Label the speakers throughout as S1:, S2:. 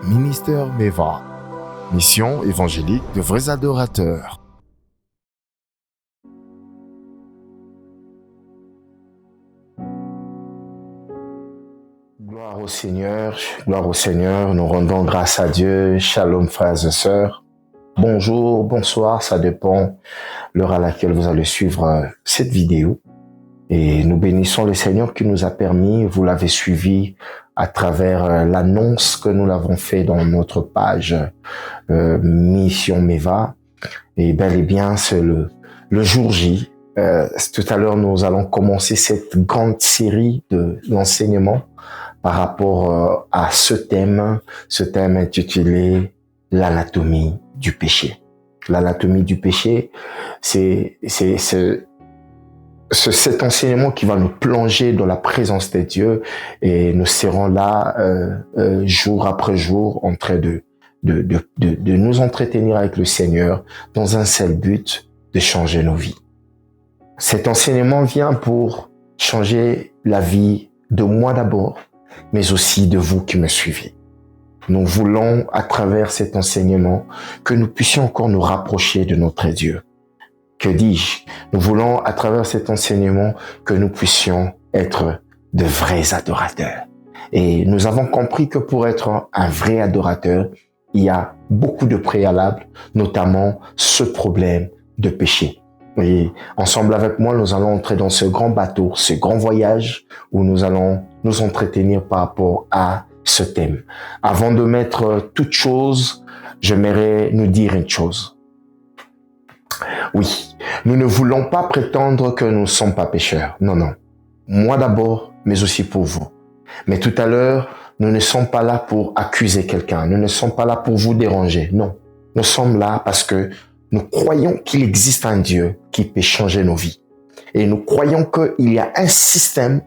S1: Ministère Meva, mission évangélique de vrais adorateurs.
S2: Gloire au Seigneur, nous rendons grâce à Dieu. Shalom frères et sœurs. Bonjour, bonsoir, ça dépend l'heure à laquelle vous allez suivre cette vidéo. Et nous bénissons le Seigneur qui nous a permis, vous l'avez suivi à travers l'annonce que nous l'avons fait dans notre page Mission Meva. Et bel et bien, c'est le jour J. Tout à l'heure, nous allons commencer cette grande série de l'enseignement par rapport à ce thème intitulé l'anatomie du péché. L'anatomie du péché, c'est cet enseignement qui va nous plonger dans la présence de Dieu et nous serons là jour après jour en train de nous entretenir avec le Seigneur dans un seul but, de changer nos vies. Cet enseignement vient pour changer la vie de moi d'abord, mais aussi de vous qui me suivez. Nous voulons, à travers cet enseignement, que nous puissions encore nous rapprocher de notre Dieu. Que dis-je? Nous voulons, à travers cet enseignement, que nous puissions être de vrais adorateurs. Et nous avons compris que pour être un vrai adorateur, il y a beaucoup de préalables, notamment ce problème de péché. Et ensemble avec moi, nous allons entrer dans ce grand bateau, ce grand voyage où nous allons nous entretenir par rapport à ce thème. Avant de mettre toute chose, j'aimerais nous dire une chose. Oui, nous ne voulons pas prétendre que nous ne sommes pas pécheurs. Non, non. Moi d'abord, mais aussi pour vous. Mais tout à l'heure, nous ne sommes pas là pour accuser quelqu'un. Nous ne sommes pas là pour vous déranger. Non. Nous sommes là parce que nous croyons qu'il existe un Dieu qui peut changer nos vies. Et nous croyons qu'il y a un système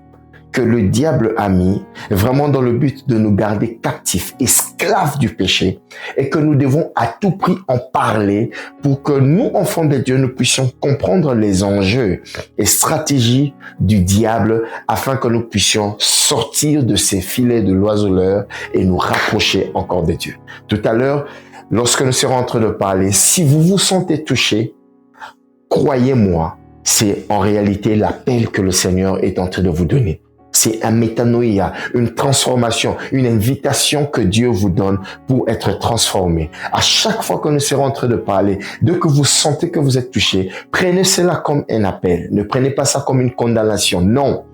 S2: que le diable a mis vraiment dans le but de nous garder captifs, esclaves du péché, et que nous devons à tout prix en parler pour que nous, enfants de Dieu, nous puissions comprendre les enjeux et stratégies du diable afin que nous puissions sortir de ces filets de l'oiseleur et nous rapprocher encore de Dieu. Tout à l'heure, lorsque nous serons en train de parler, si vous vous sentez touché, croyez-moi, c'est en réalité l'appel que le Seigneur est en train de vous donner. C'est un métanoïa, une transformation, une invitation que Dieu vous donne pour être transformé. À chaque fois que nous serons en train de parler, dès que vous sentez que vous êtes touché, prenez cela comme un appel. Ne prenez pas ça comme une condamnation. Non.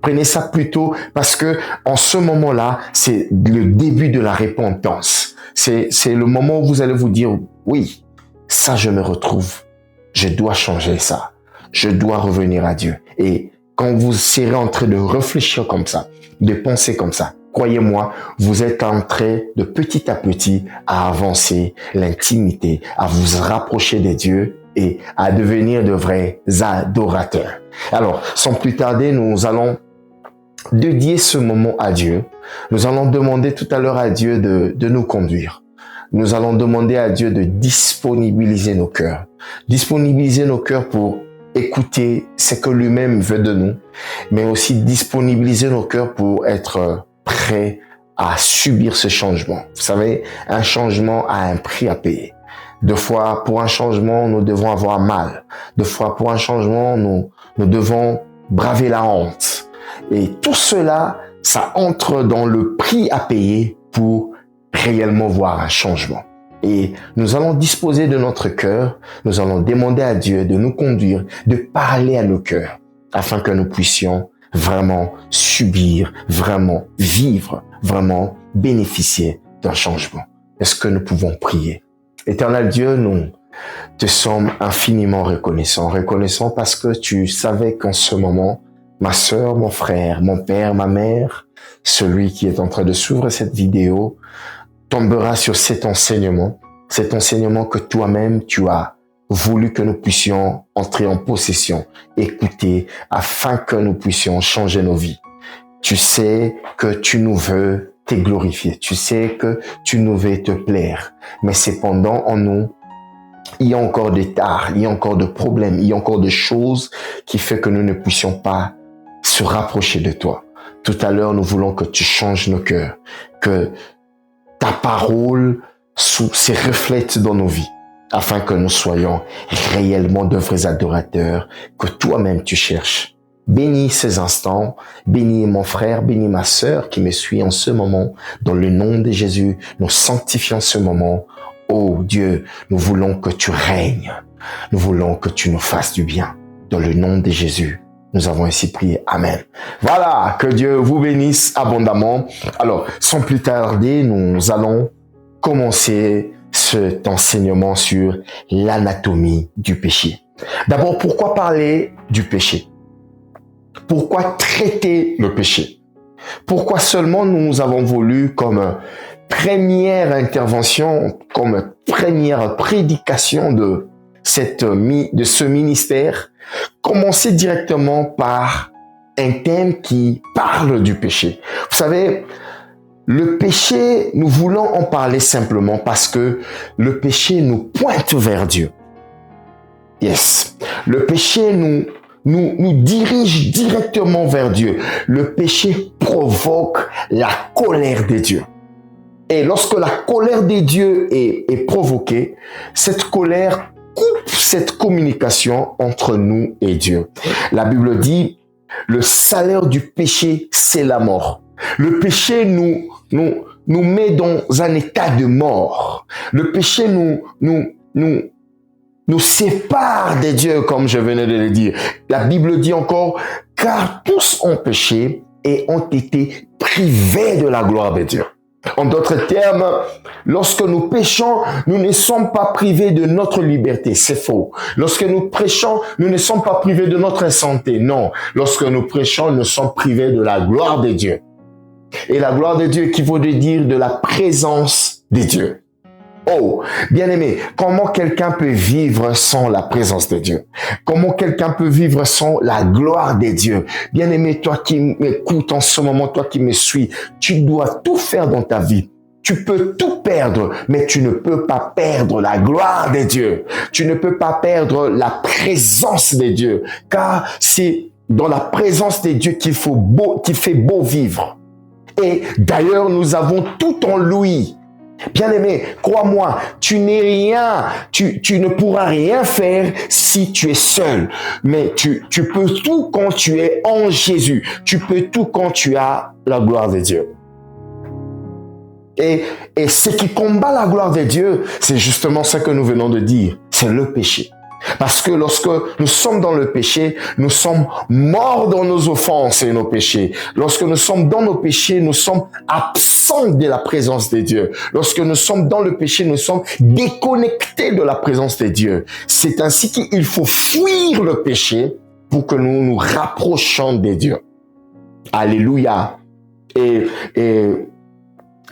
S2: Prenez ça plutôt parce que en ce moment-là, c'est le début de la repentance. C'est le moment où vous allez vous dire, oui, ça je me retrouve. Je dois changer ça. Je dois revenir à Dieu. Et quand vous serez en train de réfléchir comme ça, de penser comme ça, croyez-moi, vous êtes en train de petit à petit à avancer l'intimité, à vous rapprocher de Dieu et à devenir de vrais adorateurs. Alors, sans plus tarder, nous allons dédier ce moment à Dieu. Nous allons demander tout à l'heure à Dieu de nous conduire. Nous allons demander à Dieu de disponibiliser nos cœurs. Disponibiliser nos cœurs pour écouter ce que lui-même veut de nous, mais aussi disponibiliser nos cœurs pour être prêts à subir ce changement. Vous savez, un changement a un prix à payer. Deux fois, pour un changement, nous devons avoir mal. Deux fois, pour un changement, nous devons braver la honte. Et tout cela, ça entre dans le prix à payer pour réellement voir un changement. Et nous allons disposer de notre cœur, nous allons demander à Dieu de nous conduire, de parler à nos cœurs, afin que nous puissions vraiment subir, vraiment vivre, vraiment bénéficier d'un changement. Est-ce que nous pouvons prier? Éternel Dieu, nous te sommes infiniment reconnaissants parce que tu savais qu'en ce moment, ma sœur, mon frère, mon père, ma mère, celui qui est en train de suivre cette vidéo, tombera sur cet enseignement que toi-même tu as voulu que nous puissions entrer en possession, écouter, afin que nous puissions changer nos vies. Tu sais que tu nous veux te glorifier, tu sais que tu nous veux te plaire, mais cependant en nous, il y a encore des tares, il y a encore de problèmes, il y a encore des choses qui fait que nous ne puissions pas se rapprocher de toi. Tout à l'heure, nous voulons que tu changes nos cœurs, que ta parole se reflète dans nos vies, afin que nous soyons réellement de vrais adorateurs que toi-même tu cherches. Bénis ces instants, bénis mon frère, bénis ma sœur qui me suit en ce moment. Dans le nom de Jésus, nous sanctifions ce moment. Oh Dieu, nous voulons que tu règnes. Nous voulons que tu nous fasses du bien. Dans le nom de Jésus, nous avons ainsi prié. Amen. Voilà, que Dieu vous bénisse abondamment. Alors, sans plus tarder, nous allons commencer cet enseignement sur l'anatomie du péché. D'abord, pourquoi parler du péché? Pourquoi traiter le péché? Pourquoi seulement nous avons voulu comme première intervention, comme première prédication de ce ministère, commencer directement par un thème qui parle du péché. Vous savez, le péché, nous voulons en parler simplement parce que le péché nous pointe vers Dieu. Yes. Le péché nous dirige directement vers Dieu. Le péché provoque la colère de Dieu. Et lorsque la colère de Dieu est provoquée, cette colère coupe cette communication entre nous et Dieu. La Bible dit, le salaire du péché, c'est la mort. Le péché nous met dans un état de mort. Le péché nous sépare de Dieu, comme je venais de le dire. La Bible dit encore, car tous ont péché et ont été privés de la gloire de Dieu. En d'autres termes, lorsque nous péchons, nous ne sommes pas privés de notre liberté. C'est faux. Lorsque nous prêchons, nous ne sommes pas privés de notre santé. Non. Lorsque nous prêchons, nous sommes privés de la gloire de Dieu. Et la gloire de Dieu équivaut de dire de la présence de Dieu. Oh, bien-aimé, comment quelqu'un peut vivre sans la présence de Dieu? Comment quelqu'un peut vivre sans la gloire de Dieu? Bien-aimé, toi qui m'écoutes en ce moment, toi qui me suis, tu dois tout faire dans ta vie. Tu peux tout perdre, mais tu ne peux pas perdre la gloire de Dieu. Tu ne peux pas perdre la présence de Dieu, car c'est dans la présence de Dieu qu'il fait beau vivre. Et d'ailleurs, nous avons tout en lui. Bien-aimé, crois-moi, tu n'es rien, tu ne pourras rien faire si tu es seul. Mais tu peux tout quand tu es en Jésus. Tu peux tout quand tu as la gloire de Dieu. Et ce qui combat la gloire de Dieu, c'est justement ce que nous venons de dire, c'est le péché. Parce que lorsque nous sommes dans le péché, nous sommes morts dans nos offenses et nos péchés. Lorsque nous sommes dans nos péchés, nous sommes absents de la présence de Dieu. Lorsque nous sommes dans le péché, nous sommes déconnectés de la présence de Dieu. C'est ainsi qu'il faut fuir le péché pour que nous nous rapprochions de Dieu. Alléluia. Et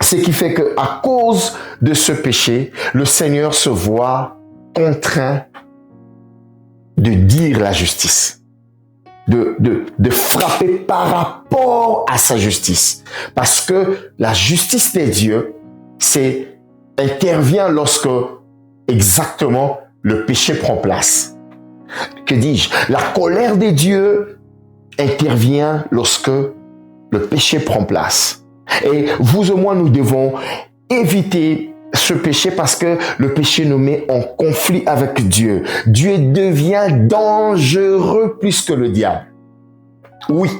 S2: ce qui fait que à cause de ce péché, le Seigneur se voit contraint de dire la justice, de frapper par rapport à sa justice. Parce que la justice de Dieu, intervient lorsque exactement le péché prend place. Que dis-je? La colère de Dieu intervient lorsque le péché prend place. Et vous et moi, nous devons éviter ce péché parce que le péché nous met en conflit avec Dieu. Dieu devient dangereux plus que le diable. Oui,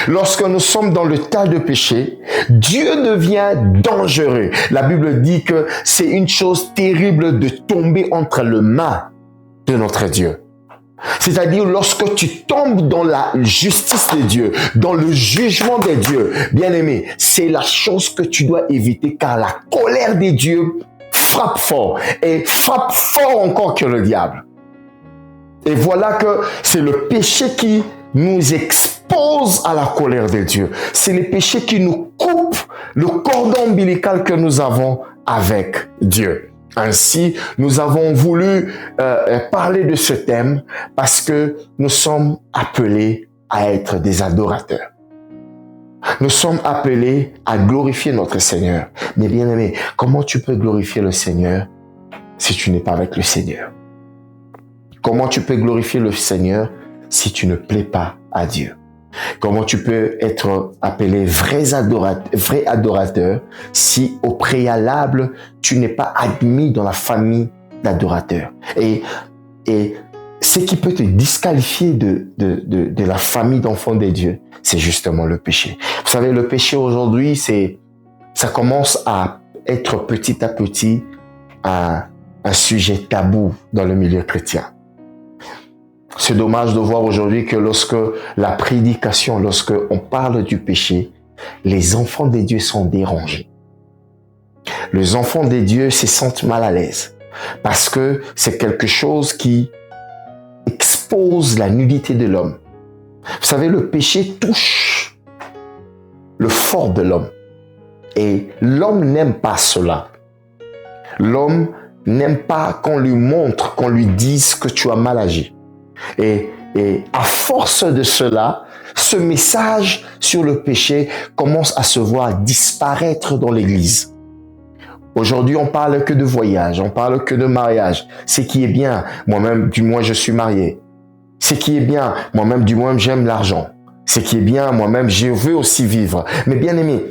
S2: lorsque nous sommes dans le tas de péché, Dieu devient dangereux. La Bible dit que c'est une chose terrible de tomber entre les mains de notre Dieu. C'est-à-dire lorsque tu tombes dans la justice de Dieu, dans le jugement de Dieu, bien-aimé, c'est la chose que tu dois éviter car la colère de Dieu frappe fort et frappe fort encore que le diable. Et voilà que c'est le péché qui nous expose à la colère de Dieu. C'est le péché qui nous coupe le cordon ombilical que nous avons avec Dieu. Ainsi, nous avons voulu parler de ce thème parce que nous sommes appelés à être des adorateurs. Nous sommes appelés à glorifier notre Seigneur. Mais bien aimé, comment tu peux glorifier le Seigneur si tu n'es pas avec le Seigneur? Comment tu peux glorifier le Seigneur si tu ne plais pas à Dieu? Comment tu peux être appelé vrai adorateur si au préalable, tu n'es pas admis dans la famille d'adorateurs? Et ce qui peut te disqualifier de la famille d'enfants des dieux, c'est justement le péché. Vous savez, le péché aujourd'hui, ça commence à être petit à petit un sujet tabou dans le milieu chrétien. C'est dommage de voir aujourd'hui que lorsque on parle du péché, les enfants des dieux sont dérangés. Les enfants des dieux se sentent mal à l'aise parce que c'est quelque chose qui expose la nudité de l'homme. Vous savez, le péché touche le fort de l'homme et l'homme n'aime pas cela. L'homme n'aime pas qu'on lui montre, qu'on lui dise que tu as mal agi. Et à force de cela, ce message sur le péché commence à se voir disparaître dans l'Église. Aujourd'hui, on parle que de voyage, on parle que de mariage. Ce qui est bien, moi-même, du moins, je suis marié. Ce qui est bien, moi-même, du moins, j'aime l'argent. Ce qui est bien, moi-même, je veux aussi vivre. Mais bien aimé,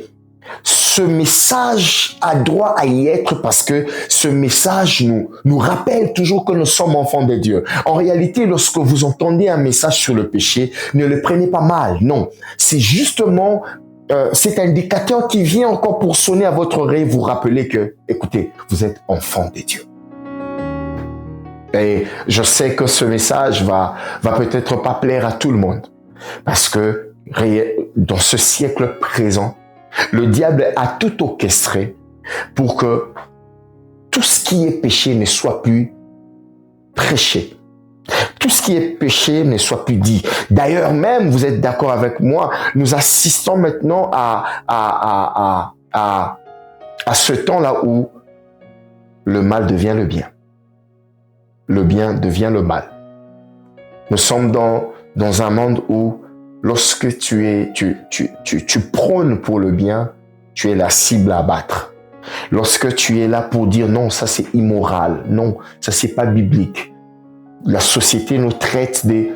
S2: ce message a droit à y être parce que ce message nous rappelle toujours que nous sommes enfants de Dieu. En réalité, lorsque vous entendez un message sur le péché, ne le prenez pas mal. Non, c'est justement cet indicateur qui vient encore pour sonner à votre oreille, vous rappeler que, écoutez, vous êtes enfants de Dieu. Et je sais que ce message va peut-être pas plaire à tout le monde parce que dans ce siècle présent, le diable a tout orchestré pour que tout ce qui est péché ne soit plus prêché. Tout ce qui est péché ne soit plus dit. D'ailleurs, même, vous êtes d'accord avec moi, nous assistons maintenant à ce temps-là où le mal devient le bien. Le bien devient le mal. Nous sommes dans un monde où lorsque tu prônes pour le bien, tu es la cible à abattre. Lorsque tu es là pour dire non, ça c'est immoral, non, ça c'est pas biblique. La société nous traite des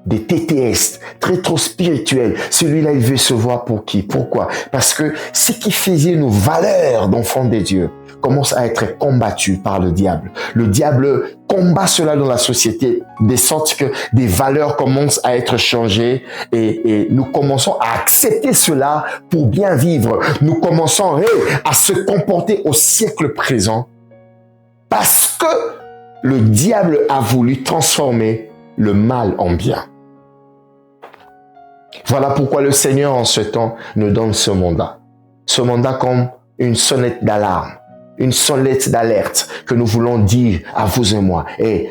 S2: TTS, très trop spirituels. Celui-là, il veut se voir pour qui? Pourquoi? Parce que ce qui faisait nos valeurs d'enfants des dieux commence à être combattu par le diable. Le diable combat cela dans la société, de sorte que des valeurs commencent à être changées et nous commençons à accepter cela pour bien vivre. Nous commençons à se comporter au siècle présent parce que le diable a voulu transformer le mal en bien. Voilà pourquoi le Seigneur en ce temps nous donne ce mandat. Ce mandat comme une sonnette d'alarme, une sonnette d'alerte que nous voulons dire à vous et moi.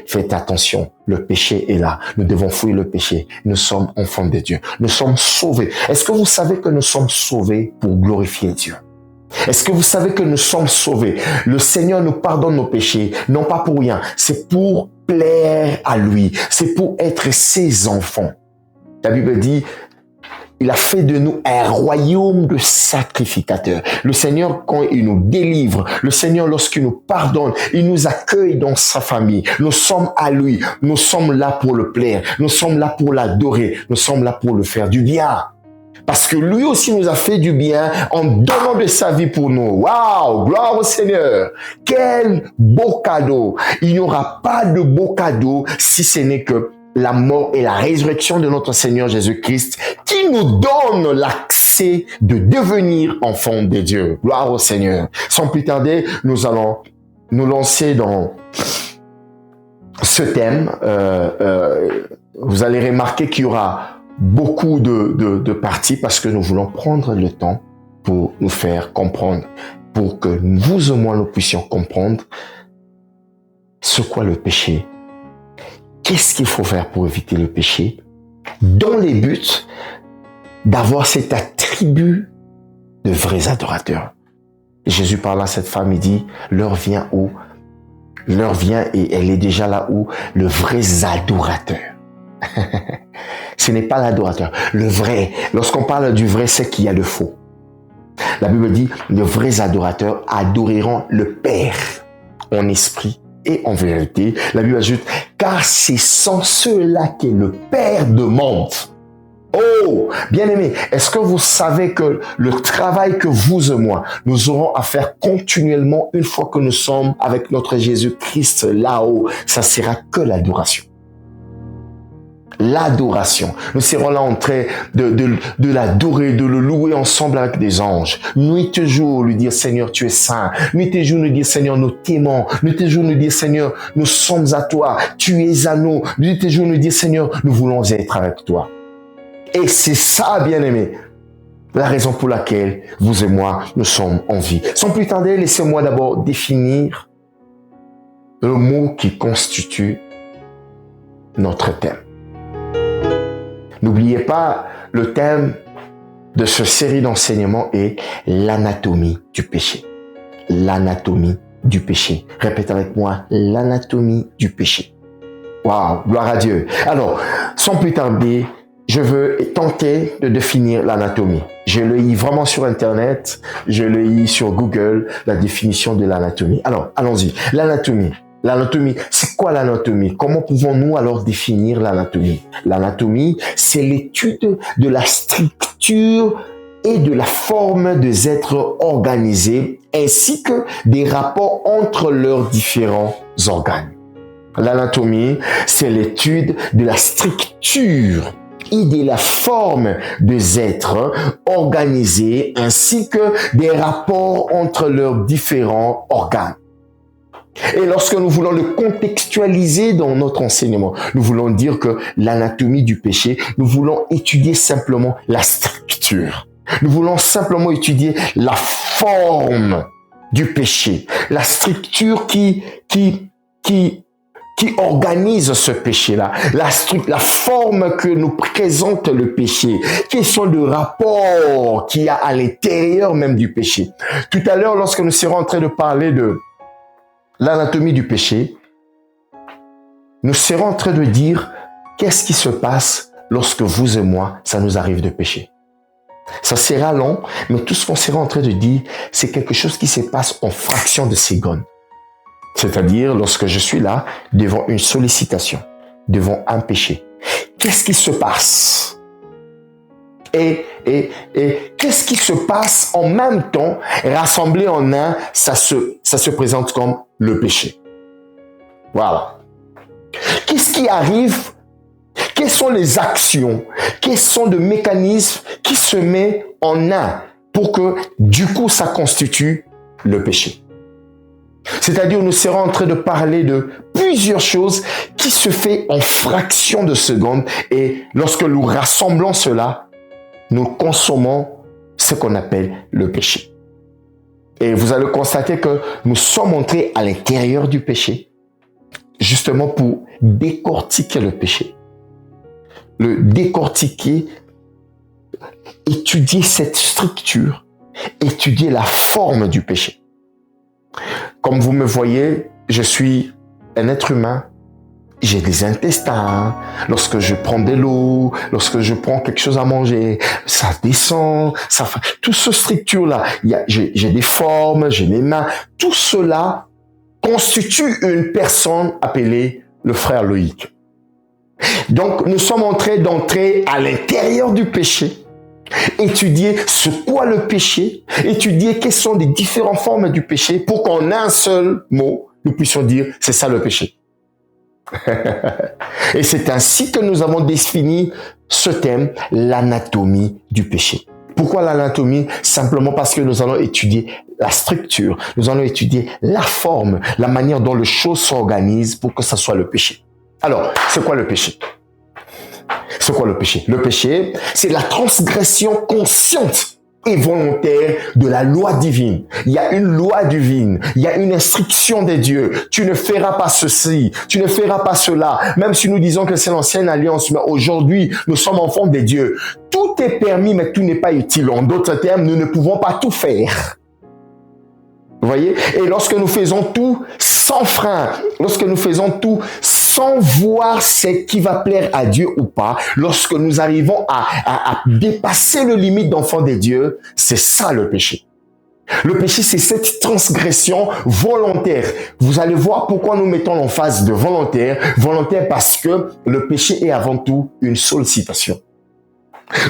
S2: Faites attention, le péché est là. Nous devons fuir le péché. Nous sommes enfants de Dieu. Nous sommes sauvés. Est-ce que vous savez que nous sommes sauvés pour glorifier Dieu? Est-ce que vous savez que nous sommes sauvés? Le Seigneur nous pardonne nos péchés, non pas pour rien. C'est pour plaire à lui. C'est pour être ses enfants. La Bible dit, il a fait de nous un royaume de sacrificateurs. Le Seigneur, quand il nous délivre, le Seigneur, lorsqu'il nous pardonne, il nous accueille dans sa famille. Nous sommes à lui. Nous sommes là pour le plaire. Nous sommes là pour l'adorer. Nous sommes là pour le faire du bien. Parce que lui aussi nous a fait du bien en donnant de sa vie pour nous. Waouh, gloire au Seigneur. Quel beau cadeau. Il n'y aura pas de beau cadeau si ce n'est que la mort et la résurrection de notre Seigneur Jésus-Christ qui nous donne l'accès de devenir enfants de Dieu. Gloire au Seigneur. Sans plus tarder, nous allons nous lancer dans ce thème. Vous allez remarquer qu'il y aura beaucoup de parties parce que nous voulons prendre le temps pour nous faire comprendre, pour que vous et moi nous puissions comprendre ce qu'est le péché. Qu'est-ce qu'il faut faire pour éviter le péché dans les buts d'avoir cet attribut de vrais adorateurs. Jésus parle à cette femme, il dit, l'heure vient où? L'heure vient et elle est déjà là où? Le vrai adorateur. Ce n'est pas l'adorateur. Le vrai, lorsqu'on parle du vrai, c'est qu'il y a le faux. La Bible dit, les vrais adorateurs adoreront le Père en esprit et en vérité. La Bible ajoute, car c'est sans cela que le Père demande. Oh, bien-aimés, est-ce que vous savez que le travail que vous et moi, nous aurons à faire continuellement une fois que nous sommes avec notre Jésus-Christ là-haut, ça sera que l'adoration. L'adoration. Nous serons là en train de l'adorer, de le louer ensemble avec des anges. Nuit et jour, lui dire Seigneur, tu es saint. Nuit et jour, nous dire Seigneur, nous t'aimons. Nuit et jour, nous dire Seigneur, nous sommes à toi. Tu es à nous. Nuit et jour, nous dire Seigneur, nous voulons être avec toi. Et c'est ça, bien-aimé, la raison pour laquelle vous et moi, nous sommes en vie. Sans plus tarder, laissez-moi d'abord définir le mot qui constitue notre thème. N'oubliez pas, le thème de cette série d'enseignements est l'anatomie du péché. L'anatomie du péché. Répète avec moi, l'anatomie du péché. Waouh, gloire à Dieu. Alors, sans plus tarder, je veux tenter de définir l'anatomie. Je le lis vraiment sur Internet, je le lis sur Google, la définition de l'anatomie. Alors, allons-y. L'anatomie. L'anatomie, c'est quoi l'anatomie? Comment pouvons-nous alors définir l'anatomie? L'anatomie, c'est l'étude de la structure et de la forme des êtres organisés, ainsi que des rapports entre leurs différents organes. L'anatomie, c'est l'étude de la structure et de la forme des êtres organisés, ainsi que des rapports entre leurs différents organes. Et lorsque nous voulons le contextualiser dans notre enseignement, nous voulons dire que l'anatomie du péché, nous voulons étudier simplement la structure. Nous voulons simplement étudier la forme du péché, la structure qui organise ce péché-là, la forme que nous présente le péché, quels sont les rapports qu'il y a à l'intérieur même du péché. Tout à l'heure, lorsque nous serons en train de parler de l'anatomie du péché, nous serons en train de dire qu'est-ce qui se passe lorsque vous et moi, ça nous arrive de pécher. Ça sera long, mais tout ce qu'on sera en train de dire, c'est quelque chose qui se passe en fraction de secondes. C'est-à-dire lorsque je suis là, devant une sollicitation, devant un péché. Qu'est-ce qui se passe? Et qu'est-ce qui se passe en même temps, rassemblé en un, ça se présente comme le péché. Voilà. Qu'est-ce qui arrive? Quelles sont les actions? Quels sont les mécanismes qui se mettent en un pour que, du coup, ça constitue le péché? C'est-à-dire, nous serons en train de parler de plusieurs choses qui se font en fraction de secondes et lorsque nous rassemblons cela, nous consommons ce qu'on appelle le péché. Et vous allez constater que nous sommes entrés à l'intérieur du péché, justement pour décortiquer le péché. Le décortiquer, étudier cette structure, étudier la forme du péché. Comme vous me voyez, je suis un être humain. J'ai des intestins. Lorsque je prends de l'eau, lorsque je prends quelque chose à manger, ça descend. Tout ce structure-là, j'ai des formes, j'ai des mains. Tout cela constitue une personne appelée le frère Loïc. Donc, nous sommes en train d'entrer à l'intérieur du péché, étudier ce qu'est le péché, étudier quelles sont les différentes formes du péché pour qu'en un seul mot, nous puissions dire c'est ça le péché. Et c'est ainsi que nous avons défini ce thème, l'anatomie du péché. Pourquoi l'anatomie? Simplement parce que nous allons étudier la structure, nous allons étudier la forme, la manière dont les choses s'organisent pour que ça soit le péché. Alors, c'est quoi le péché? C'est quoi le péché? Le péché, c'est la transgression consciente et volontaire de la loi divine. Il y a une loi divine, il y a une instruction des dieux. Tu ne feras pas ceci, tu ne feras pas cela. Même si nous disons que c'est l'ancienne alliance, mais aujourd'hui, nous sommes enfants des dieux. Tout est permis, mais tout n'est pas utile. En d'autres termes, nous ne pouvons pas tout faire. Vous voyez? Et lorsque nous faisons tout sans frein, lorsque nous faisons tout sans voir ce qui va plaire à Dieu ou pas, lorsque nous arrivons à dépasser le limite d'enfant des dieux, c'est ça le péché. Le péché, c'est cette transgression volontaire. Vous allez voir pourquoi nous mettons l'emphase de volontaire. Volontaire parce que le péché est avant tout une sollicitation.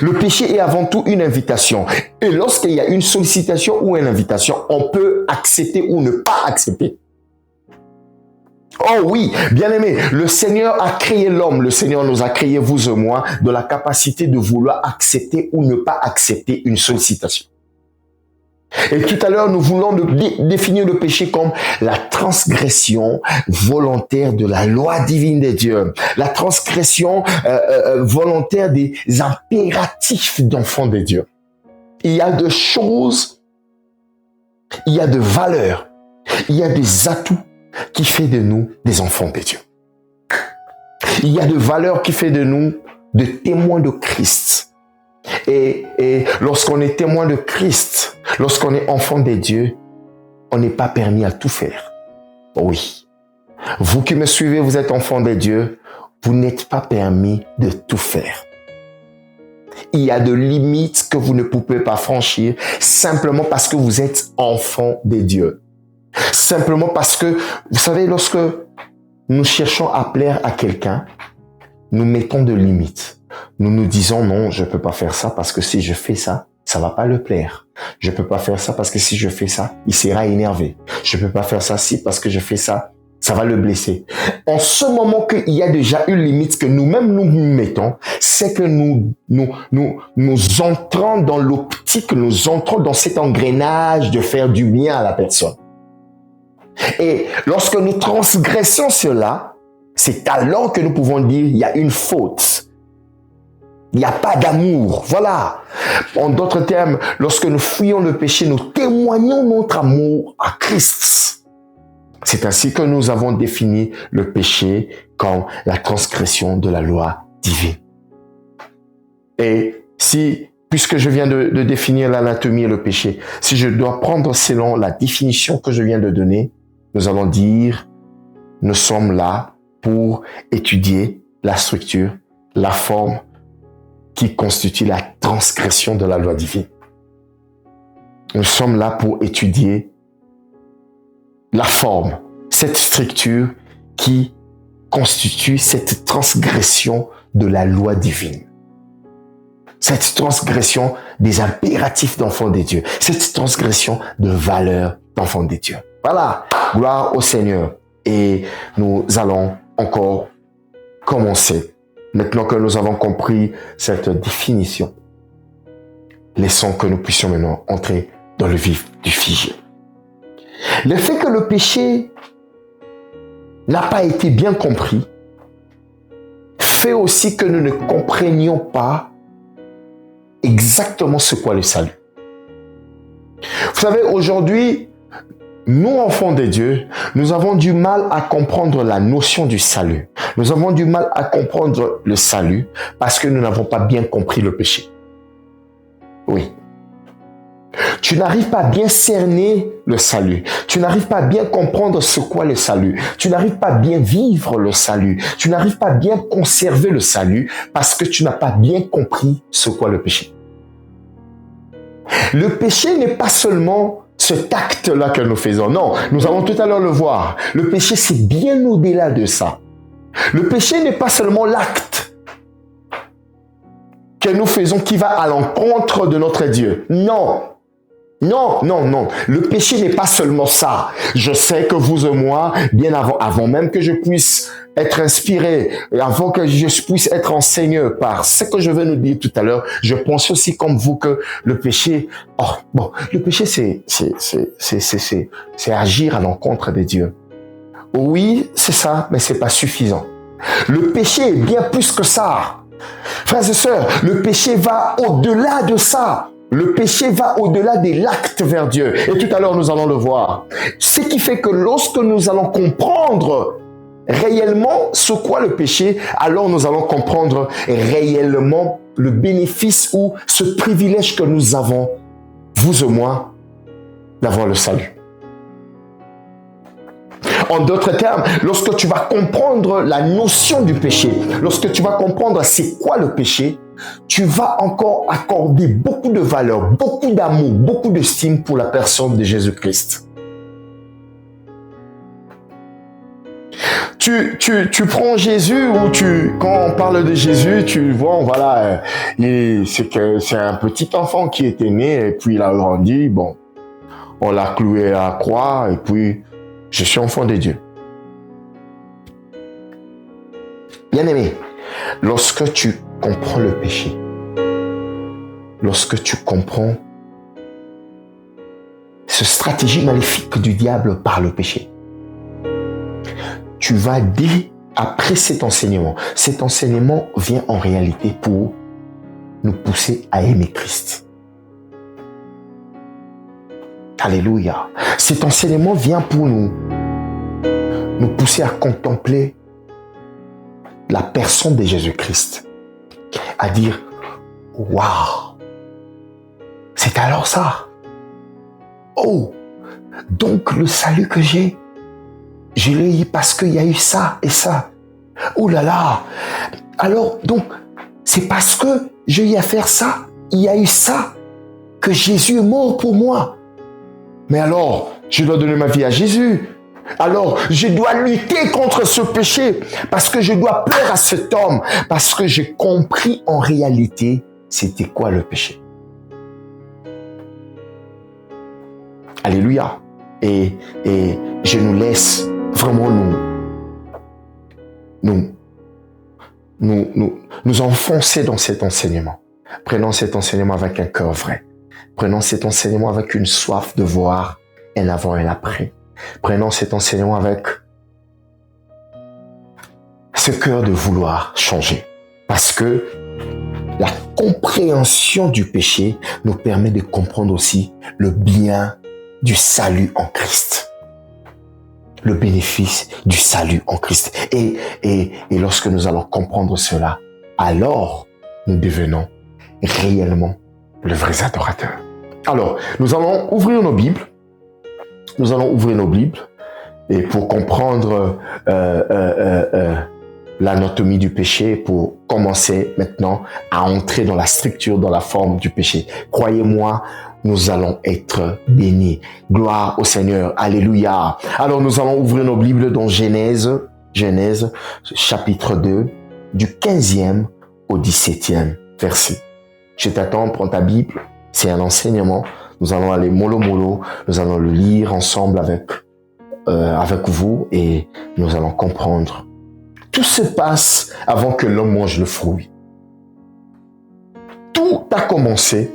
S2: Le péché est avant tout une invitation. Et lorsqu'il y a une sollicitation ou une invitation, on peut accepter ou ne pas accepter. Oh oui, bien aimé, le Seigneur a créé l'homme, le Seigneur nous a créé, vous et moi, de la capacité de vouloir accepter ou ne pas accepter une sollicitation. Et tout à l'heure, nous voulons définir le péché comme la transgression volontaire de la loi divine de Dieu, la transgression volontaire des impératifs d'enfants de Dieu. Il y a de choses, il y a de valeurs, il y a des atouts qui fait de nous des enfants de Dieu. Il y a de valeurs qui fait de nous des témoins de Christ. Et lorsqu'on est témoin de Christ, lorsqu'on est enfant de Dieu, on n'est pas permis à tout faire. Oui. Vous qui me suivez, vous êtes enfant de Dieu, vous n'êtes pas permis de tout faire. Il y a de limites que vous ne pouvez pas franchir simplement parce que vous êtes enfant de Dieu. Simplement parce que, vous savez, lorsque nous cherchons à plaire à quelqu'un, nous mettons de limites. Nous nous disons non, je peux pas faire ça parce que si je fais ça, ça va pas le plaire. Je peux pas faire ça parce que si je fais ça, il sera énervé. Je peux pas faire ça si parce que je fais ça, ça va le blesser. En ce moment qu'il y a déjà une limite que nous-mêmes nous mettons, c'est que nous entrons dans l'optique, nous entrons dans cet engrenage de faire du bien à la personne. Et lorsque nous transgressons cela, c'est alors que nous pouvons dire il y a une faute. Il n'y a pas d'amour. Voilà. En d'autres termes, lorsque nous fuyons le péché, nous témoignons notre amour à Christ. C'est ainsi que nous avons défini le péché comme la transgression de la loi divine. Et puisque je viens de définir l'anatomie et le péché, si je dois prendre selon la définition que je viens de donner, nous allons dire, nous sommes là pour étudier la structure, la forme qui constitue la transgression de la loi divine. Nous sommes là pour étudier la forme, cette structure qui constitue cette transgression de la loi divine. Cette transgression des impératifs d'enfants de Dieu. Cette transgression de valeurs d'enfants de Dieu. Voilà, gloire au Seigneur. Et nous allons encore commencer. Maintenant que nous avons compris cette définition, laissons que nous puissions maintenant entrer dans le vif du sujet. Le fait que le péché n'a pas été bien compris fait aussi que nous ne comprenions pas exactement ce qu'est le salut. Vous savez, aujourd'hui, nous, enfants de Dieu, nous avons du mal à comprendre la notion du salut. Nous avons du mal à comprendre le salut parce que nous n'avons pas bien compris le péché. Oui. Tu n'arrives pas à bien cerner le salut. Tu n'arrives pas à bien comprendre ce qu'est le salut. Tu n'arrives pas à bien vivre le salut. Tu n'arrives pas à bien conserver le salut parce que tu n'as pas bien compris ce qu'est le péché. Le péché n'est pas seulement cet acte-là que nous faisons. Non, nous allons tout à l'heure le voir. Le péché, c'est bien au-delà de ça. Le péché n'est pas seulement l'acte que nous faisons qui va à l'encontre de notre Dieu. Non. Non, non, non. Le péché n'est pas seulement ça. Je sais que vous et moi, bien avant même que je puisse être inspiré, avant que je puisse être enseigné par ce que je vais nous dire tout à l'heure, je pense aussi comme vous que le péché, le péché c'est agir à l'encontre de Dieu. Oui, c'est ça, mais c'est pas suffisant. Le péché est bien plus que ça. Frères et sœurs, le péché va au-delà de ça. Le péché va au-delà de l'acte vers Dieu. Et tout à l'heure, nous allons le voir. Ce qui fait que lorsque nous allons comprendre réellement ce qu'est le péché, alors nous allons comprendre réellement le bénéfice ou ce privilège que nous avons, vous et moi, d'avoir le salut. En d'autres termes, lorsque tu vas comprendre la notion du péché, lorsque tu vas comprendre c'est quoi le péché, tu vas encore accorder beaucoup de valeur, beaucoup d'amour, beaucoup d'estime pour la personne de Jésus-Christ. tu prends Jésus ou quand on parle de Jésus, tu vois, voilà, c'est un petit enfant qui était né et puis il a grandi, bon, on l'a cloué à la croix et puis je suis enfant de Dieu. Bien-aimé, lorsque tu comprends le péché, lorsque tu comprends ce stratégie maléfique du diable par le péché, tu vas après cet enseignement vient en réalité pour nous pousser à aimer Christ. Alléluia. Cet enseignement vient pour nous pousser à contempler la personne de Jésus-Christ, à dire waouh, c'est alors ça. Oh, donc le salut que j'ai, je l'ai eu parce qu'il y a eu ça et ça. Oh là là. Alors, donc, c'est parce que j'ai eu à faire ça, il y a eu ça, que Jésus est mort pour moi. Mais alors, je dois donner ma vie à Jésus. Alors, je dois lutter contre ce péché parce que je dois plaire à cet homme, parce que j'ai compris en réalité c'était quoi le péché. Alléluia. Et je nous laisse vraiment nous enfoncer dans cet enseignement. Prenons cet enseignement avec un cœur vrai. Prenons cet enseignement avec une soif de voir un avant et un après. Prenons cet enseignement avec ce cœur de vouloir changer. Parce que la compréhension du péché nous permet de comprendre aussi le bien du salut en Christ. Le bénéfice du salut en Christ. Et lorsque nous allons comprendre cela, alors nous devenons réellement les vrais adorateurs. Alors, nous allons ouvrir nos Bibles. Nous allons ouvrir nos Bibles et pour comprendre l'anatomie du péché, pour commencer maintenant à entrer dans la structure, dans la forme du péché. Croyez-moi, nous allons être bénis. Gloire au Seigneur. Alléluia. Alors, nous allons ouvrir nos Bibles dans Genèse, chapitre 2, du 15e au 17e verset. Je t'attends, prends ta Bible. C'est un enseignement. Nous allons aller mollo. Nous allons le lire ensemble avec vous et nous allons comprendre. Tout se passe avant que l'homme mange le fruit. Tout a commencé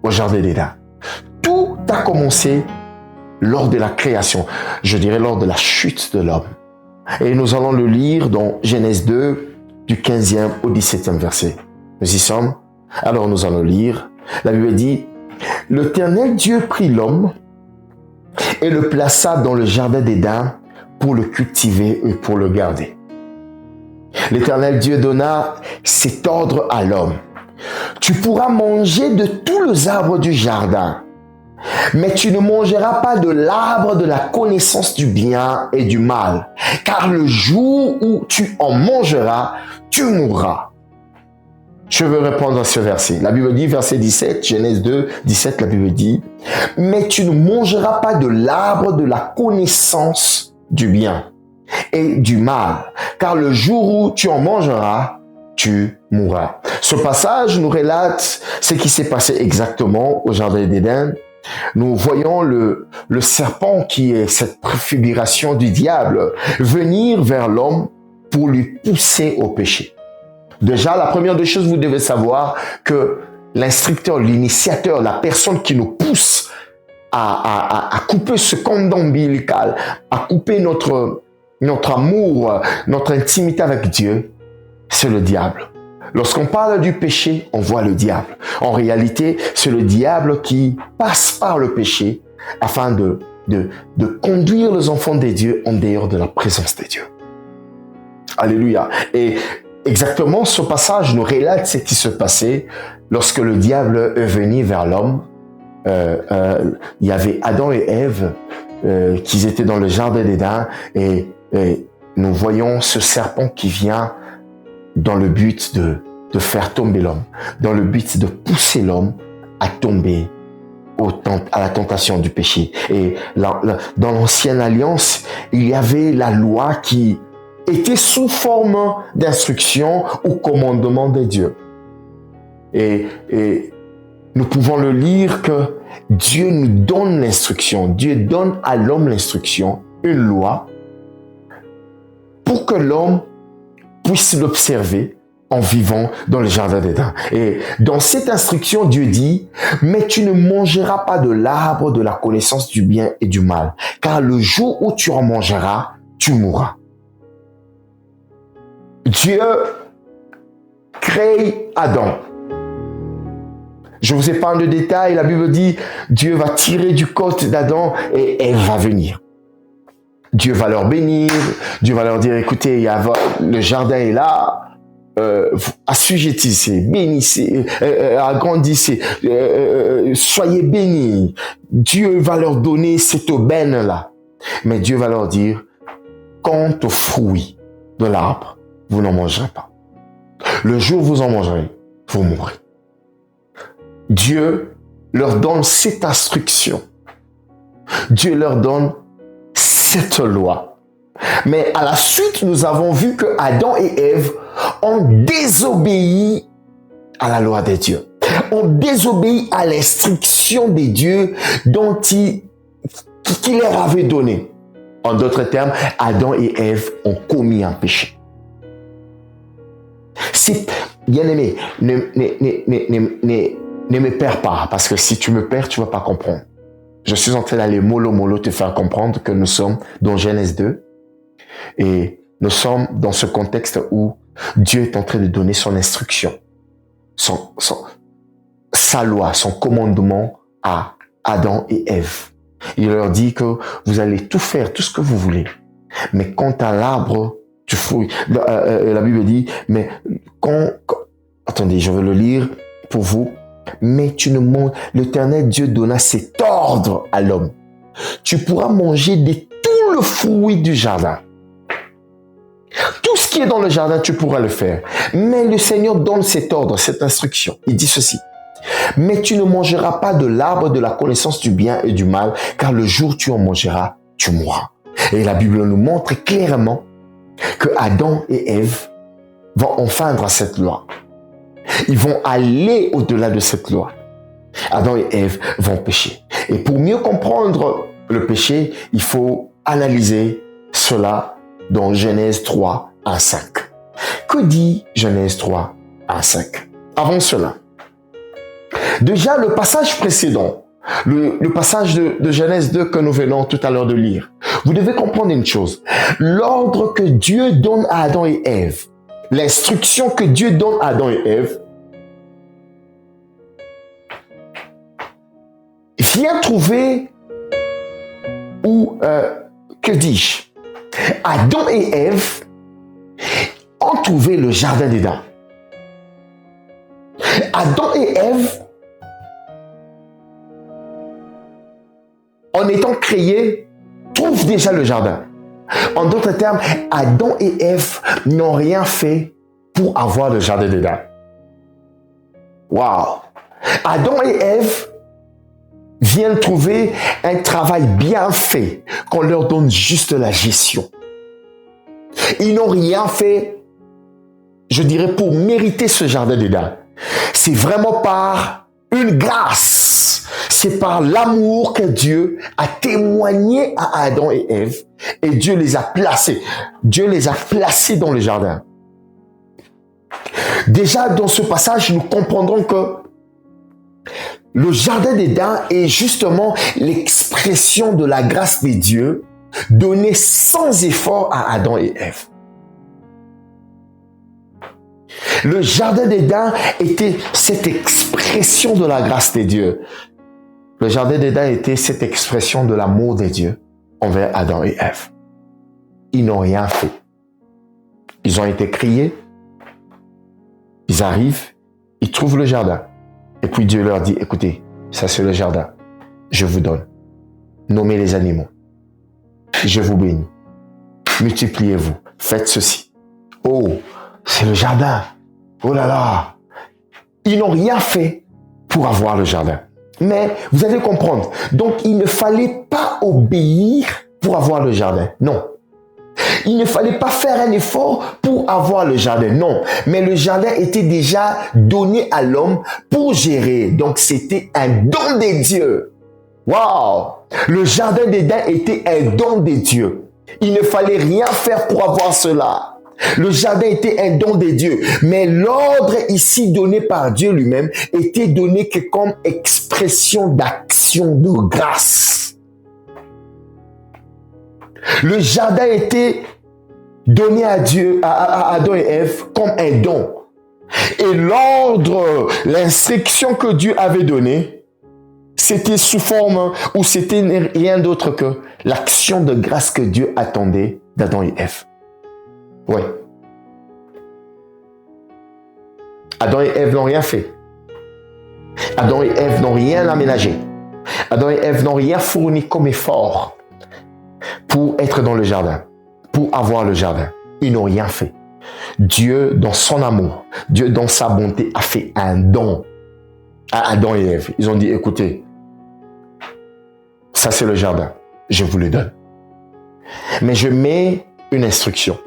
S2: au jardin d'Éden. Tout a commencé lors de la création. Je dirais lors de la chute de l'homme. Et nous allons le lire dans Genèse 2, du 15e au 17e verset. Nous y sommes. Alors nous allons lire. La Bible dit: l'Éternel Dieu prit l'homme et le plaça dans le jardin d'Éden pour le cultiver et pour le garder. L'Éternel Dieu donna cet ordre à l'homme: tu pourras manger de tous les arbres du jardin, mais tu ne mangeras pas de l'arbre de la connaissance du bien et du mal, car le jour où tu en mangeras, tu mourras. Je veux répondre à ce verset. La Bible dit, verset 17, Genèse 2, 17, la Bible dit: mais tu ne mangeras pas de l'arbre de la connaissance du bien et du mal, car le jour où tu en mangeras, tu mourras. Ce passage nous relate ce qui s'est passé exactement au jardin d'Éden. Nous voyons le serpent, qui est cette préfiguration du diable, venir vers l'homme pour lui pousser au péché. Déjà, la première des choses, vous devez savoir que l'instructeur, l'initiateur, la personne qui nous pousse à couper ce cordon ombilical, à couper notre amour, notre intimité avec Dieu, c'est le diable. Lorsqu'on parle du péché, on voit le diable. En réalité, c'est le diable qui passe par le péché afin de conduire les enfants de Dieu en dehors de la présence de Dieu. Alléluia. Et exactement, ce passage nous relate ce qui se passait lorsque le diable est venu vers l'homme. Il y avait Adam et Ève qui étaient dans le jardin d'Éden et nous voyons ce serpent qui vient dans le but de faire tomber l'homme, dans le but de pousser l'homme à tomber à la tentation du péché. Et dans l'ancienne alliance, il y avait la loi qui était sous forme d'instruction ou commandement de Dieu. Et nous pouvons le lire que Dieu nous donne l'instruction. Dieu donne à l'homme l'instruction, une loi, pour que l'homme puisse l'observer en vivant dans le jardin d'Éden. Et dans cette instruction, Dieu dit, mais tu ne mangeras pas de l'arbre de la connaissance du bien et du mal, car le jour où tu en mangeras, tu mourras. Dieu crée Adam. Je vous épargne de détails, la Bible dit, Dieu va tirer du côte d'Adam et Ève va venir. Dieu va leur bénir, Dieu va leur dire, écoutez, le jardin est là, assujettissez, bénissez, agrandissez, soyez bénis. Dieu va leur donner cette aubaine-là. Mais Dieu va leur dire, quant aux fruits de l'arbre, vous n'en mangerez pas. Le jour où vous en mangerez, vous mourrez. Dieu leur donne cette instruction. Dieu leur donne cette loi. Mais à la suite, nous avons vu que Adam et Ève ont désobéi à la loi de Dieu. Ont désobéi à l'instruction de Dieu qu'il leur avait donnée. En d'autres termes, Adam et Ève ont commis un péché. Bien aimé, ne me perds pas, parce que si tu me perds, tu ne vas pas comprendre. Je suis en train d'aller mollo te faire comprendre que nous sommes dans Genèse 2 et nous sommes dans ce contexte où Dieu est en train de donner son instruction, sa loi, son commandement à Adam et Ève. Il leur dit que vous allez tout faire, tout ce que vous voulez. Mais quant à l'arbre du fruit, la Bible dit, mais attendez, je vais le lire pour vous. Mais l'Éternel Dieu donna cet ordre à l'homme. Tu pourras manger de tout le fruit du jardin. Tout ce qui est dans le jardin, tu pourras le faire. Mais le Seigneur donne cet ordre, cette instruction. Il dit ceci. Mais tu ne mangeras pas de l'arbre de la connaissance du bien et du mal, car le jour où tu en mangeras, tu mourras. Et la Bible nous montre clairement que Adam et Ève vont enfreindre cette loi. Ils vont aller au-delà de cette loi. Adam et Ève vont pécher. Et pour mieux comprendre le péché, il faut analyser cela dans Genèse 3, 1, 5. Que dit Genèse 3, 1, 5? Avant cela, déjà le passage précédent, le passage de Genèse 2 que nous venons tout à l'heure de lire, vous devez comprendre une chose. L'ordre que Dieu donne à Adam et Ève, l'instruction que Dieu donne à Adam et Ève, vient trouver, que dis-je, Adam et Ève ont trouvé le jardin d'Éden. Adam et Ève, en étant créés, trouvent déjà le jardin. En d'autres termes, Adam et Ève n'ont rien fait pour avoir le jardin d'Éden. Waouh! Adam et Ève viennent trouver un travail bien fait, qu'on leur donne juste la gestion. Ils n'ont rien fait, je dirais, pour mériter ce jardin d'Éden. C'est vraiment par une grâce. C'est par l'amour que Dieu a témoigné à Adam et Ève. Et Dieu les a placés. Dieu les a placés dans le jardin. Déjà, dans ce passage, nous comprendrons que le jardin d'Éden est justement l'expression de la grâce de Dieu donnée sans effort à Adam et Ève. Le jardin d'Éden était cette expression de la grâce de Dieu. Le jardin d'Éden était cette expression de l'amour de Dieu envers Adam et Ève. Ils n'ont rien fait. Ils ont été criés. Ils arrivent, ils trouvent le jardin. Et puis Dieu leur dit, écoutez, ça c'est le jardin. Je vous donne. Nommez les animaux. Je vous bénis. Multipliez-vous. Faites ceci. Oh, c'est le jardin. Oh là là. Ils n'ont rien fait pour avoir le jardin. Mais vous allez comprendre. Donc, il ne fallait pas obéir pour avoir le jardin. Non. Il ne fallait pas faire un effort pour avoir le jardin, non. Mais le jardin était déjà donné à l'homme pour gérer. Donc, c'était un don des dieux. Waouh! Le jardin d'Éden était un don des dieux. Il ne fallait rien faire pour avoir cela. Le jardin était un don des dieux. Mais l'ordre ici donné par Dieu lui-même était donné que comme expression d'action de grâce. Le jardin était donné à Dieu, à Adam et Ève, comme un don. Et l'ordre, l'instruction que Dieu avait donnée, c'était sous forme, ou c'était rien d'autre que l'action de grâce que Dieu attendait d'Adam et Ève. Oui. Adam et Ève n'ont rien fait. Adam et Ève n'ont rien aménagé. Adam et Ève n'ont rien fourni comme effort pour être dans le jardin, pour avoir le jardin. Ils n'ont rien fait. Dieu, dans son amour, Dieu, dans sa bonté, a fait un don à Adam et Ève. Ils ont dit, écoutez, ça c'est le jardin, je vous le donne. Mais je mets une instruction.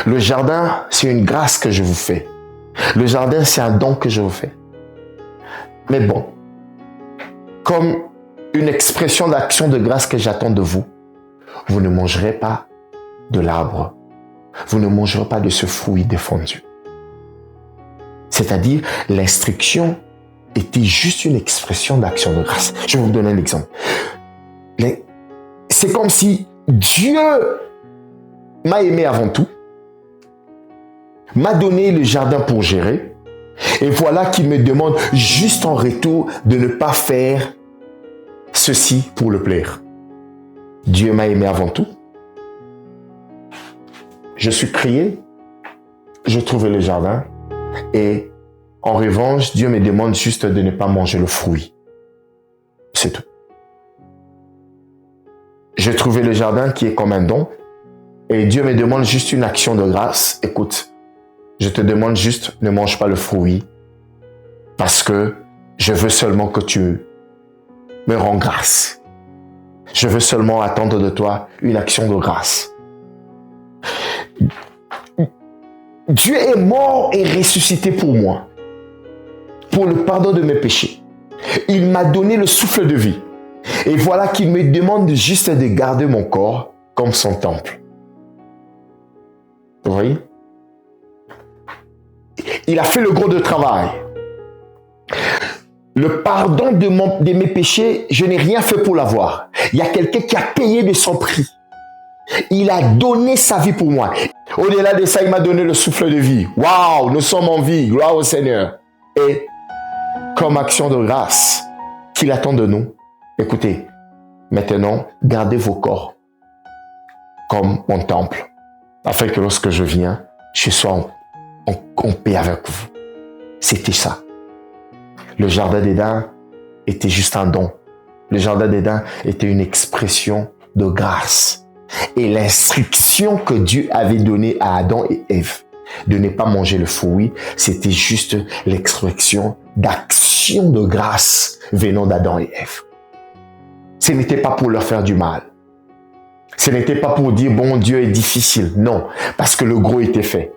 S2: Le jardin, c'est une grâce que je vous fais. Le jardin, c'est un don que je vous fais. Mais bon, comme une expression d'action de grâce que j'attends de vous, vous ne mangerez pas de l'arbre. Vous ne mangerez pas de ce fruit défendu. C'est-à-dire, l'instruction était juste une expression d'action de grâce. Je vais vous donner un exemple. C'est comme si Dieu m'a aimé avant tout, m'a donné le jardin pour gérer, et voilà qu'il me demande juste en retour de ne pas faire ceci pour le plaire. Dieu m'a aimé avant tout. Je suis crié, je trouvais le jardin, et en revanche, Dieu me demande juste de ne pas manger le fruit. C'est tout. J'ai trouvé le jardin qui est comme un don, et Dieu me demande juste une action de grâce. Écoute, je te demande juste, ne mange pas le fruit, parce que je veux seulement que tu me rends grâce. Je veux seulement attendre de toi une action de grâce. Dieu est mort et ressuscité pour moi, pour le pardon de mes péchés. Il m'a donné le souffle de vie. Et voilà qu'il me demande juste de garder mon corps comme son temple. Vous voyez? Il a fait le gros de travail. Le pardon de mes péchés, je n'ai rien fait pour l'avoir. Il y a quelqu'un qui a payé de son prix. Il a donné sa vie pour moi. Au-delà de ça, il m'a donné le souffle de vie. Waouh, nous sommes en vie. Gloire au Seigneur. Et comme action de grâce qu'il attend de nous, écoutez, maintenant, gardez vos corps comme mon temple, afin que lorsque je viens, je sois en paix avec vous. C'était ça. Le jardin d'Éden était juste un don. Le jardin d'Éden était une expression de grâce. Et l'instruction que Dieu avait donnée à Adam et Ève de ne pas manger le fruit, c'était juste l'expression d'action de grâce venant d'Adam et Ève. Ce n'était pas pour leur faire du mal. Ce n'était pas pour dire, bon, Dieu est difficile. Non, parce que le gros était fait.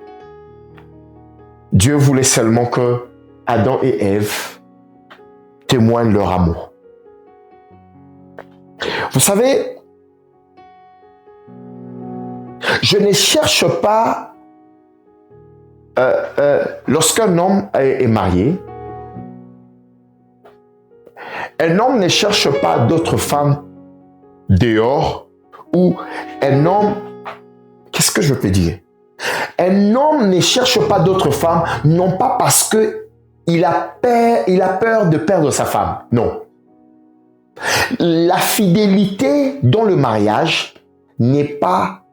S2: Dieu voulait seulement que Adam et Ève témoignent leur amour. Vous savez, je ne cherche pas, lorsqu'un homme est marié, un homme ne cherche pas d'autres femmes dehors, ou un homme, qu'est-ce que je peux dire? Un homme ne cherche pas d'autres femmes, non pas parce que il a peur de perdre sa femme, non. La fidélité dans le mariage n'est pas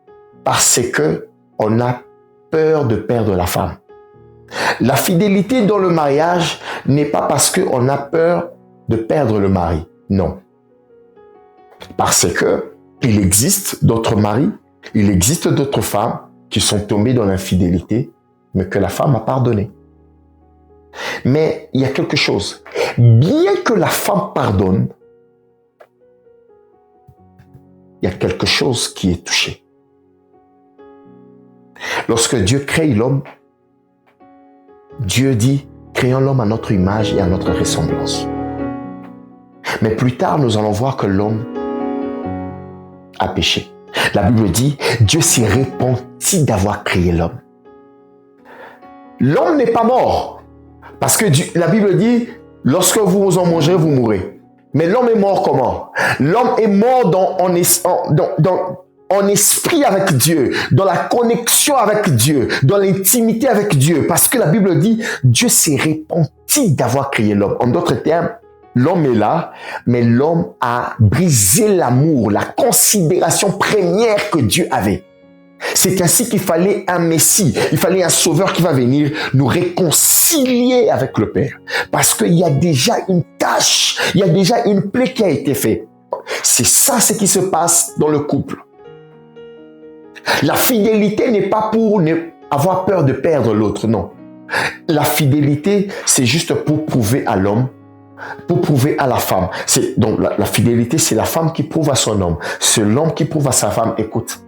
S2: parce que on a peur de perdre la femme. La fidélité dans le mariage n'est pas parce qu'on a peur de perdre le mari. Non. Parce que il existe d'autres maris, il existe d'autres femmes qui sont tombées dans l'infidélité, mais que la femme a pardonné. Mais il y a quelque chose. Bien que la femme pardonne, il y a quelque chose qui est touché. Lorsque Dieu crée l'homme, Dieu dit, créons l'homme à notre image et à notre ressemblance. Mais plus tard, nous allons voir que l'homme a péché. La Bible dit, Dieu s'est repenti d'avoir créé l'homme. L'homme n'est pas mort. Parce que la Bible dit, lorsque vous en mangerez, vous mourrez. Mais l'homme est mort comment? L'homme est mort en esprit avec Dieu, dans la connexion avec Dieu, dans l'intimité avec Dieu. Parce que la Bible dit, Dieu s'est repenti d'avoir créé l'homme. En d'autres termes, l'homme est là, mais l'homme a brisé l'amour, la considération première que Dieu avait. C'est ainsi qu'il fallait un Messie, il fallait un sauveur qui va venir nous réconcilier avec le Père. Parce qu'il y a déjà une tâche, il y a déjà une plaie qui a été faite. C'est ça ce qui se passe dans le couple. La fidélité n'est pas pour avoir peur de perdre l'autre, non. La fidélité, c'est juste pour prouver à l'homme, pour prouver à la femme. Donc la fidélité, c'est la femme qui prouve à son homme. C'est l'homme qui prouve à sa femme, écoute,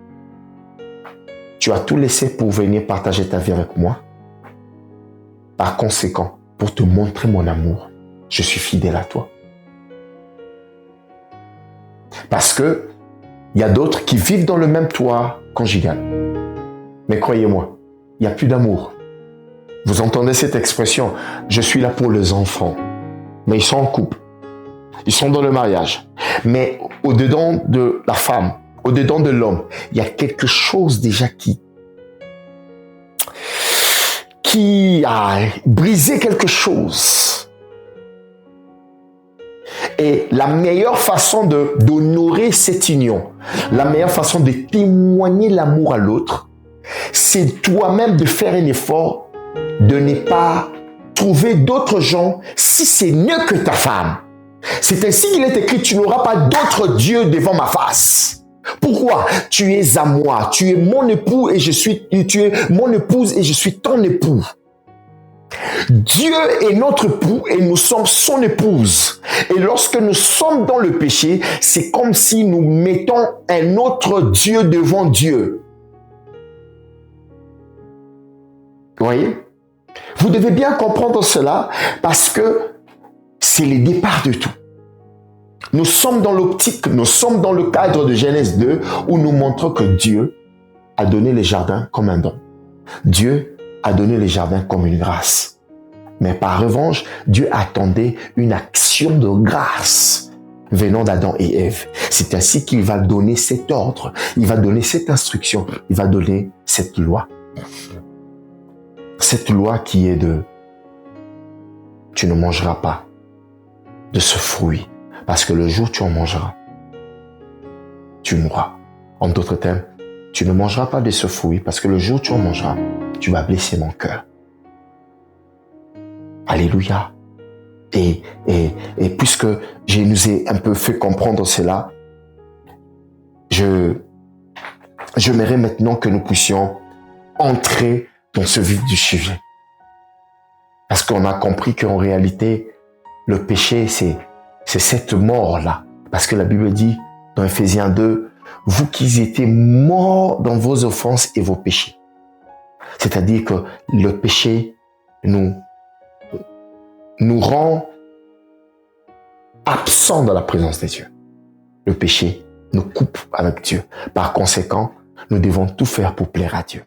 S2: tu as tout laissé pour venir partager ta vie avec moi. Par conséquent, pour te montrer mon amour, je suis fidèle à toi. Parce que il y a d'autres qui vivent dans le même toit conjugal. Mais croyez-moi, il n'y a plus d'amour. Vous entendez cette expression, je suis là pour les enfants. Mais ils sont en couple. Ils sont dans le mariage. Mais au-dedans de la femme, au-dedans de l'homme, il y a quelque chose déjà qui a brisé quelque chose. Et la meilleure façon d'honorer cette union, la meilleure façon de témoigner l'amour à l'autre, c'est toi-même de faire un effort de ne pas trouver d'autres gens si c'est mieux que ta femme. C'est ainsi qu'il est écrit, tu n'auras pas d'autre Dieu devant ma face. Pourquoi? Tu es à moi, tu es mon époux et tu es mon épouse et je suis ton époux. Dieu est notre époux et nous sommes son épouse. Et lorsque nous sommes dans le péché, c'est comme si nous mettons un autre Dieu devant Dieu. Vous voyez? Vous devez bien comprendre cela parce que c'est le départ de tout. Nous sommes dans l'optique, nous sommes dans le cadre de Genèse 2 où nous montrons que Dieu a donné les jardins comme un don. Dieu a donné les jardins comme une grâce. Mais par revanche, Dieu attendait une action de grâce venant d'Adam et Ève. C'est ainsi qu'il va donner cet ordre, il va donner cette instruction, il va donner cette loi. Cette loi qui est de « tu ne mangeras pas de ce fruit ». Parce que le jour où tu en mangeras, tu mourras. En d'autres termes, tu ne mangeras pas de ce fruit parce que le jour où tu en mangeras, tu vas blesser mon cœur. Alléluia. Et puisque je nous ai un peu fait comprendre cela, j'aimerais maintenant que nous puissions entrer dans ce vif du sujet. Parce qu'on a compris qu'en réalité, le péché, c'est cette mort-là. Parce que la Bible dit dans Ephésiens 2, vous qui étiez morts dans vos offenses et vos péchés. C'est-à-dire que le péché nous rend absents de la présence de Dieu. Le péché nous coupe avec Dieu. Par conséquent, nous devons tout faire pour plaire à Dieu.